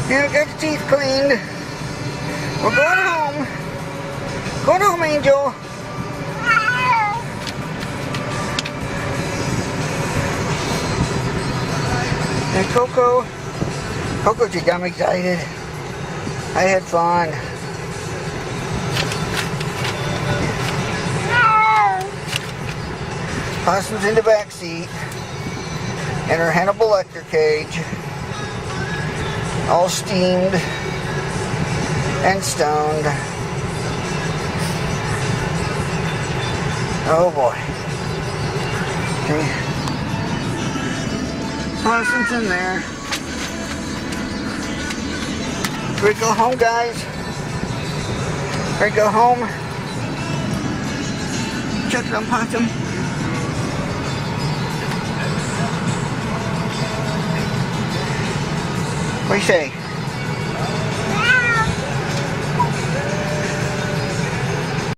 Yeah, got the teeth cleaned. We're going home. Going home, Angel. And Coco. Coco just got me excited. I had fun. Possum's in the back seat. In her Hannibal Lecter cage. All steamed and stoned. Oh boy. Okay. Possum's in there. Ready to go home, guys? Ready to go home? Check it on Possum. What do you say?